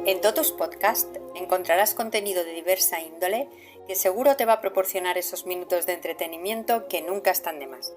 En Totus Podcast encontrarás contenido de diversa índole que seguro te va a proporcionar esos minutos de entretenimiento que nunca están de más.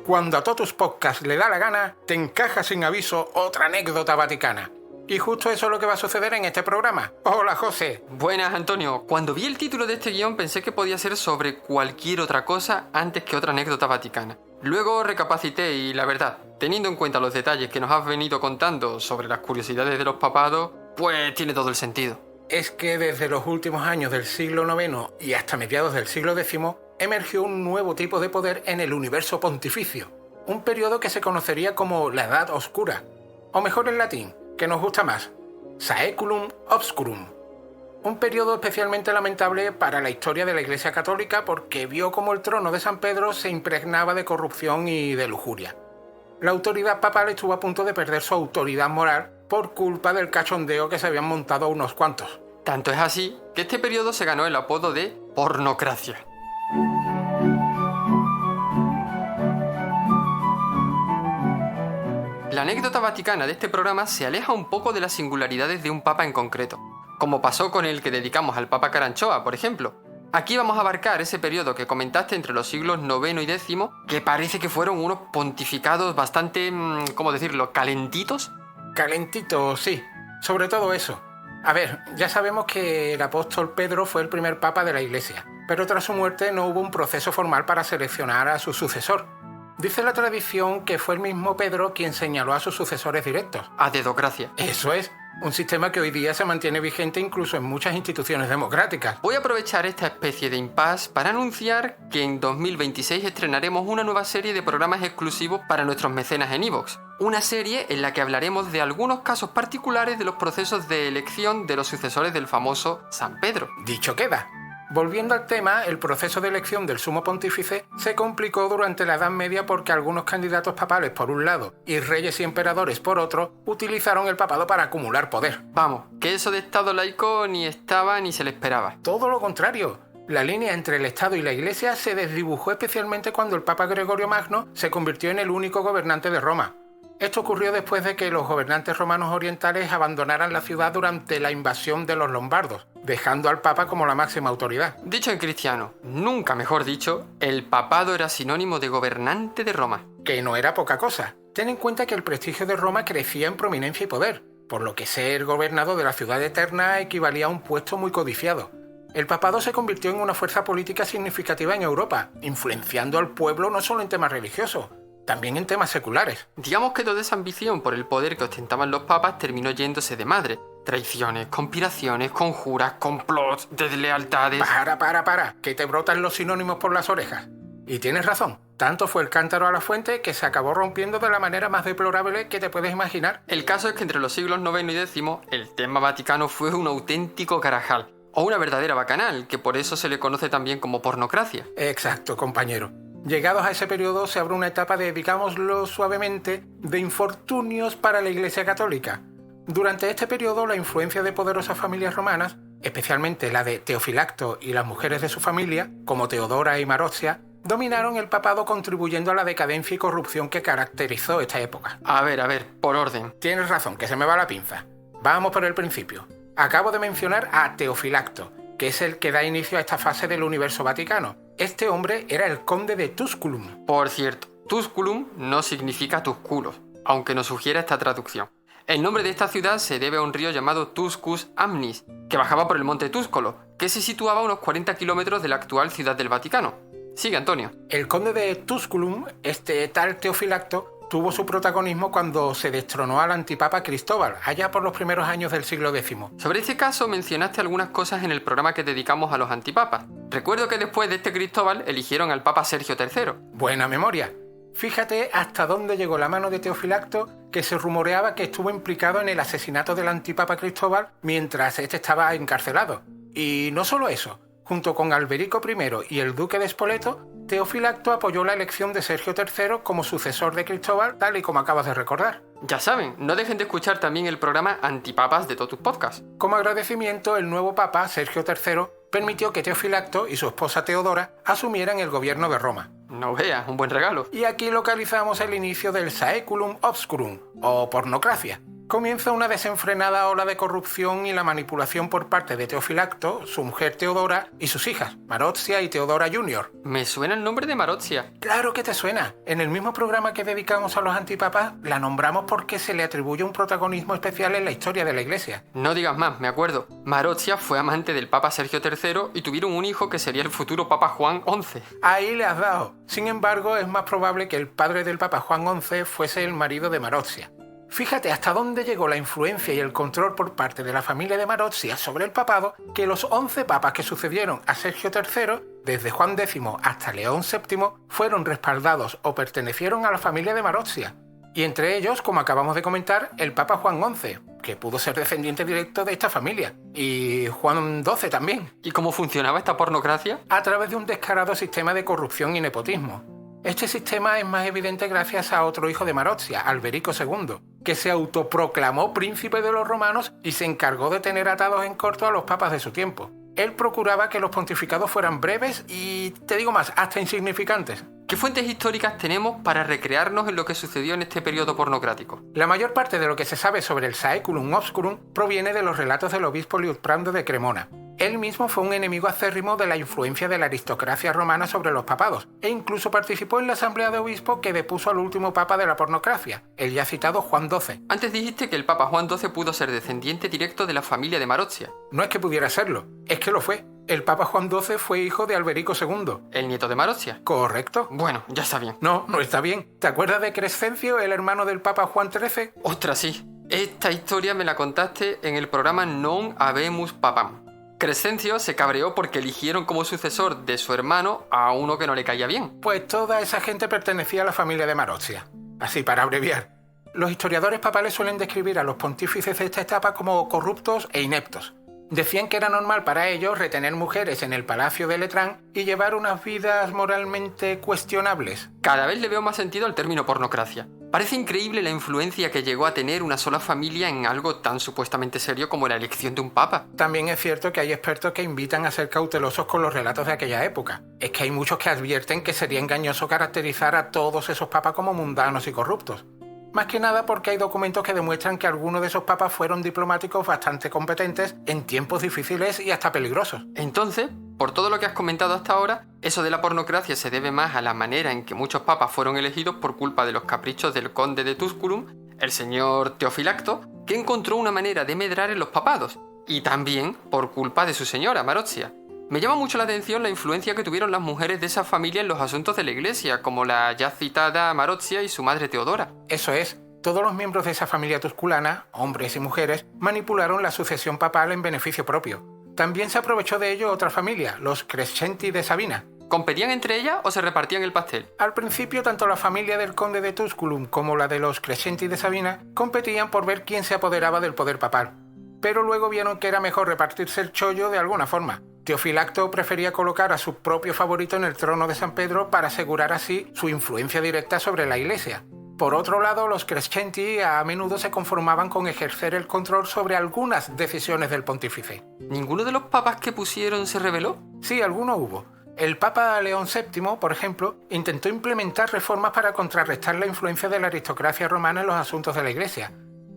Cuando a Totus Podcast le da la gana, te encaja sin aviso otra anécdota vaticana. Y justo eso es lo que va a suceder en este programa. Hola, José. Buenas, Antonio. Cuando vi el título de este guión pensé que podía ser sobre cualquier otra cosa antes que otra anécdota vaticana. Luego recapacité y la verdad, teniendo en cuenta los detalles que nos has venido contando sobre las curiosidades de los papados, pues tiene todo el sentido. Es que desde los últimos años del siglo IX y hasta mediados del siglo X emergió un nuevo tipo de poder en el universo pontificio. Un periodo que se conocería como la Edad Oscura. O mejor en latín, que nos gusta más, Saeculum Obscurum. Un periodo especialmente lamentable para la historia de la Iglesia Católica porque vio cómo el trono de San Pedro se impregnaba de corrupción y de lujuria. La autoridad papal estuvo a punto de perder su autoridad moral por culpa del cachondeo que se habían montado unos cuantos. Tanto es así que este periodo se ganó el apodo de pornocracia. La anécdota vaticana de este programa se aleja un poco de las singularidades de un papa en concreto, como pasó con el que dedicamos al Papa Caranchoa, por ejemplo. Aquí vamos a abarcar ese periodo que comentaste entre los siglos IX y X, que parece que fueron unos pontificados bastante, ¿cómo decirlo?, calentitos. Calentitos, sí. Sobre todo eso. A ver, ya sabemos que el apóstol Pedro fue el primer papa de la Iglesia, pero tras su muerte no hubo un proceso formal para seleccionar a su sucesor. Dice la tradición que fue el mismo Pedro quien señaló a sus sucesores directos. A dedocracia. Eso es, un sistema que hoy día se mantiene vigente incluso en muchas instituciones democráticas. Voy a aprovechar esta especie de impasse para anunciar que en 2026 estrenaremos una nueva serie de programas exclusivos para nuestros mecenas en iVoox. Una serie en la que hablaremos de algunos casos particulares de los procesos de elección de los sucesores del famoso San Pedro. Dicho queda. Volviendo al tema, el proceso de elección del sumo pontífice se complicó durante la Edad Media porque algunos candidatos papales por un lado y reyes y emperadores por otro utilizaron el papado para acumular poder. Vamos, que eso de Estado laico ni estaba ni se le esperaba. Todo lo contrario. La línea entre el Estado y la Iglesia se desdibujó especialmente cuando el Papa Gregorio Magno se convirtió en el único gobernante de Roma. Esto ocurrió después de que los gobernantes romanos orientales abandonaran la ciudad durante la invasión de los lombardos, dejando al Papa como la máxima autoridad. Dicho en cristiano, nunca mejor dicho, el papado era sinónimo de gobernante de Roma. Que no era poca cosa. Ten en cuenta que el prestigio de Roma crecía en prominencia y poder, por lo que ser gobernador de la ciudad eterna equivalía a un puesto muy codiciado. El papado se convirtió en una fuerza política significativa en Europa, influenciando al pueblo no solo en temas religiosos, también en temas seculares. Digamos que toda esa ambición por el poder que ostentaban los papas terminó yéndose de madre. Traiciones, conspiraciones, conjuras, complots, deslealtades... Para, que te brotan los sinónimos por las orejas. Y tienes razón, tanto fue el cántaro a la fuente que se acabó rompiendo de la manera más deplorable que te puedes imaginar. El caso es que entre los siglos IX y X, el tema vaticano fue un auténtico carajal, o una verdadera bacanal, que por eso se le conoce también como pornocracia. Exacto, compañero. Llegados a ese periodo se abre una etapa de, digámoslo suavemente, de infortunios para la Iglesia Católica. Durante este periodo la influencia de poderosas familias romanas, especialmente la de Teofilacto y las mujeres de su familia, como Teodora y Marozia, dominaron el papado contribuyendo a la decadencia y corrupción que caracterizó esta época. A ver, por orden. Tienes razón, que se me va la pinza. Vamos por el principio. Acabo de mencionar a Teofilacto, que es el que da inicio a esta fase del universo vaticano. Este hombre era el conde de Tusculum. Por cierto, Tusculum no significa Tusculos, aunque nos sugiera esta traducción. El nombre de esta ciudad se debe a un río llamado Tuscus Amnis, que bajaba por el monte Túscolo, que se situaba a unos 40 kilómetros de la actual ciudad del Vaticano. Sigue, Antonio. El conde de Tusculum, este tal Teofilacto, tuvo su protagonismo cuando se destronó al antipapa Cristóbal, allá por los primeros años del siglo X. Sobre este caso mencionaste algunas cosas en el programa que dedicamos a los antipapas. Recuerdo que después de este Cristóbal eligieron al papa Sergio III. Buena memoria. Fíjate hasta dónde llegó la mano de Teofilacto, que se rumoreaba que estuvo implicado en el asesinato del antipapa Cristóbal mientras este estaba encarcelado. Y no solo eso, junto con Alberico I y el duque de Spoleto, Teofilacto apoyó la elección de Sergio III como sucesor de Cristóbal, tal y como acabas de recordar. Ya saben, no dejen de escuchar también el programa Antipapas de Totus Podcast. Como agradecimiento, el nuevo papa, Sergio III, permitió que Teofilacto y su esposa Teodora asumieran el gobierno de Roma. No veas, un buen regalo. Y aquí localizamos el inicio del Saeculum Obscurum, o pornocracia, comienza una desenfrenada ola de corrupción y la manipulación por parte de Teofilacto, su mujer Teodora y sus hijas, Marozia y Teodora Jr. Me suena el nombre de Marozia. Claro que te suena. En el mismo programa que dedicamos a los antipapas, la nombramos porque se le atribuye un protagonismo especial en la historia de la Iglesia. No digas más, me acuerdo. Marozia fue amante del Papa Sergio III y tuvieron un hijo que sería el futuro Papa Juan XI. Ahí le has dado. Sin embargo, es más probable que el padre del Papa Juan XI fuese el marido de Marozia. Fíjate hasta dónde llegó la influencia y el control por parte de la familia de Marozia sobre el papado, que los 11 papas que sucedieron a Sergio III, desde Juan X hasta León VII, fueron respaldados o pertenecieron a la familia de Marozia. Y entre ellos, como acabamos de comentar, el Papa Juan XI, que pudo ser descendiente directo de esta familia, y Juan XII también. ¿Y cómo funcionaba esta pornocracia? A través de un descarado sistema de corrupción y nepotismo. Este sistema es más evidente gracias a otro hijo de Marozia, Alberico II, que se autoproclamó príncipe de los romanos y se encargó de tener atados en corto a los papas de su tiempo. Él procuraba que los pontificados fueran breves y, te digo más, hasta insignificantes. ¿Qué fuentes históricas tenemos para recrearnos en lo que sucedió en este periodo pornocrático? La mayor parte de lo que se sabe sobre el Saeculum Obscurum proviene de los relatos del obispo Liutprando de Cremona. Él mismo fue un enemigo acérrimo de la influencia de la aristocracia romana sobre los papados, e incluso participó en la asamblea de obispos que depuso al último papa de la pornocracia, el ya citado Juan XII. Antes dijiste que el Papa Juan XII pudo ser descendiente directo de la familia de Marozia. No es que pudiera serlo, es que lo fue. El Papa Juan XII fue hijo de Alberico II. ¿El nieto de Marozia? ¿Correcto? Bueno, ya está bien. No, no está bien. ¿Te acuerdas de Crescencio, el hermano del Papa Juan XIII? ¡Ostras, sí! Esta historia me la contaste en el programa Non Habemus Papam. Crescencio se cabreó porque eligieron como sucesor de su hermano a uno que no le caía bien. Pues toda esa gente pertenecía a la familia de Marozia. Así para abreviar. Los historiadores papales suelen describir a los pontífices de esta etapa como corruptos e ineptos. Decían que era normal para ellos retener mujeres en el palacio de Letrán y llevar unas vidas moralmente cuestionables. Cada vez le veo más sentido al término pornocracia. Parece increíble la influencia que llegó a tener una sola familia en algo tan supuestamente serio como la elección de un papa. También es cierto que hay expertos que invitan a ser cautelosos con los relatos de aquella época. Es que hay muchos que advierten que sería engañoso caracterizar a todos esos papas como mundanos y corruptos. Más que nada porque hay documentos que demuestran que algunos de esos papas fueron diplomáticos bastante competentes en tiempos difíciles y hasta peligrosos. Entonces, por todo lo que has comentado hasta ahora, eso de la pornocracia se debe más a la manera en que muchos papas fueron elegidos por culpa de los caprichos del conde de Tusculum, el señor Teofilacto, que encontró una manera de medrar en los papados, y también por culpa de su señora, Marozia. Me llama mucho la atención la influencia que tuvieron las mujeres de esa familia en los asuntos de la iglesia, como la ya citada Marozia y su madre Teodora. Eso es, todos los miembros de esa familia tusculana, hombres y mujeres, manipularon la sucesión papal en beneficio propio. También se aprovechó de ello otra familia, los Crescenti de Sabina. ¿Competían entre ellas o se repartían el pastel? Al principio, tanto la familia del conde de Tusculum como la de los Crescenti de Sabina competían por ver quién se apoderaba del poder papal. Pero luego vieron que era mejor repartirse el chollo de alguna forma. Teofilacto prefería colocar a su propio favorito en el trono de San Pedro para asegurar así su influencia directa sobre la Iglesia. Por otro lado, los Crescenti a menudo se conformaban con ejercer el control sobre algunas decisiones del pontífice. ¿Ninguno de los papas que pusieron se rebeló? Sí, alguno hubo. El Papa León VII, por ejemplo, intentó implementar reformas para contrarrestar la influencia de la aristocracia romana en los asuntos de la Iglesia.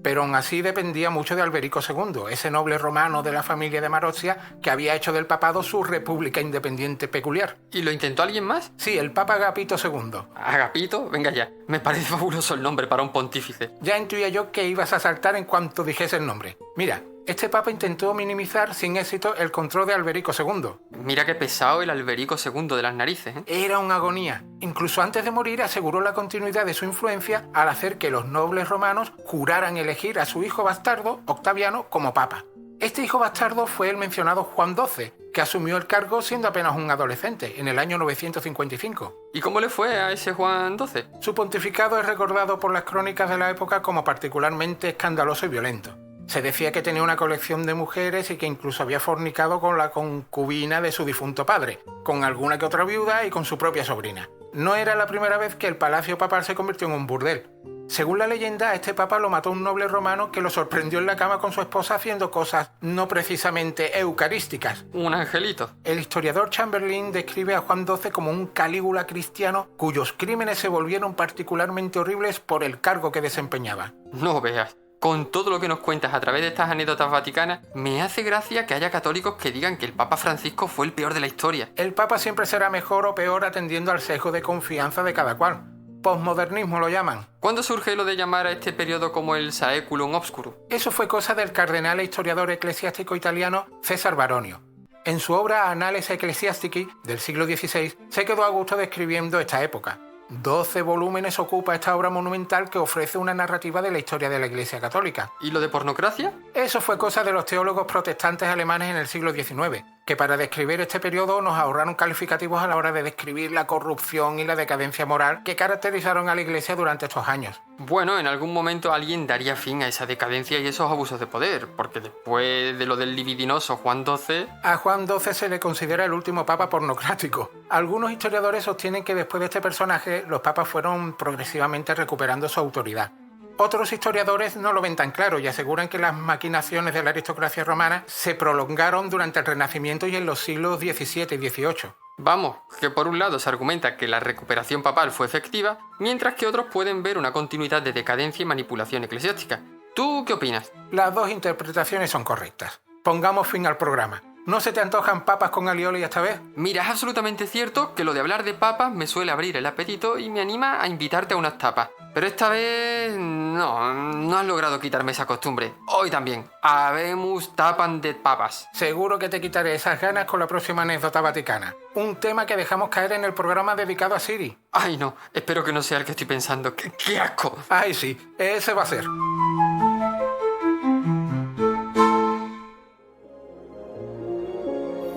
Pero aún así dependía mucho de Alberico II, ese noble romano de la familia de Marozia que había hecho del papado su república independiente peculiar. ¿Y lo intentó alguien más? Sí, el Papa Agapito II. ¿Agapito? Venga ya. Me parece fabuloso el nombre para un pontífice. Ya intuía yo que ibas a saltar en cuanto dijese el nombre. Mira, este papa intentó minimizar sin éxito el control de Alberico II. Mira qué pesado el Alberico II de las narices, ¿eh? Era una agonía. Incluso antes de morir aseguró la continuidad de su influencia al hacer que los nobles romanos juraran elegir a su hijo bastardo, Octaviano, como papa. Este hijo bastardo fue el mencionado Juan XII, que asumió el cargo siendo apenas un adolescente, en el año 955. ¿Y cómo le fue a ese Juan XII? Su pontificado es recordado por las crónicas de la época como particularmente escandaloso y violento. Se decía que tenía una colección de mujeres y que incluso había fornicado con la concubina de su difunto padre, con alguna que otra viuda y con su propia sobrina. No era la primera vez que el palacio papal se convirtió en un burdel. Según la leyenda, a este papa lo mató un noble romano que lo sorprendió en la cama con su esposa haciendo cosas no precisamente eucarísticas. Un angelito. El historiador Chamberlain describe a Juan XII como un Calígula cristiano cuyos crímenes se volvieron particularmente horribles por el cargo que desempeñaba. No veas. con todo lo que nos cuentas a través de estas anécdotas vaticanas, me hace gracia que haya católicos que digan que el Papa Francisco fue el peor de la historia. El Papa siempre será mejor o peor atendiendo al sesgo de confianza de cada cual. Posmodernismo lo llaman. ¿Cuándo surge lo de llamar a este periodo como el Saeculum Obscurum? Eso fue cosa del cardenal e historiador eclesiástico italiano César Baronio. En su obra Annales Ecclesiastici del siglo XVI se quedó a gusto describiendo esta época. 12 volúmenes ocupa esta obra monumental que ofrece una narrativa de la historia de la Iglesia Católica. ¿Y lo de pornocracia? Eso fue cosa de los teólogos protestantes alemanes en el siglo XIX, que para describir este periodo nos ahorraron calificativos a la hora de describir la corrupción y la decadencia moral que caracterizaron a la Iglesia durante estos años. Bueno, en algún momento alguien daría fin a esa decadencia y esos abusos de poder, porque después de lo del libidinoso Juan XII... A Juan XII se le considera el último papa pornocrático. Algunos historiadores sostienen que después de este personaje los papas fueron progresivamente recuperando su autoridad. Otros historiadores no lo ven tan claro y aseguran que las maquinaciones de la aristocracia romana se prolongaron durante el Renacimiento y en los siglos XVII y XVIII. Vamos, que por un lado se argumenta que la recuperación papal fue efectiva, mientras que otros pueden ver una continuidad de decadencia y manipulación eclesiástica. ¿Tú qué opinas? Las dos interpretaciones son correctas. Pongamos fin al programa. ¿No se te antojan papas con alioli esta vez? Mira, es absolutamente cierto que lo de hablar de papas me suele abrir el apetito y me anima a invitarte a unas tapas. Pero esta vez no has logrado quitarme esa costumbre. Hoy también. Habemus tapan de papas. Seguro que te quitaré esas ganas con la próxima anécdota vaticana. Un tema que dejamos caer en el programa dedicado a Siri. Ay no, espero que no sea el que estoy pensando. ¡Qué asco! Ay sí, ese va a ser.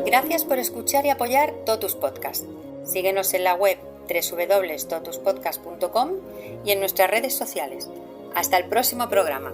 Gracias por escuchar y apoyar Totus Podcast. Síguenos en la web www.totuspodcast.com y en nuestras redes sociales. Hasta el próximo programa.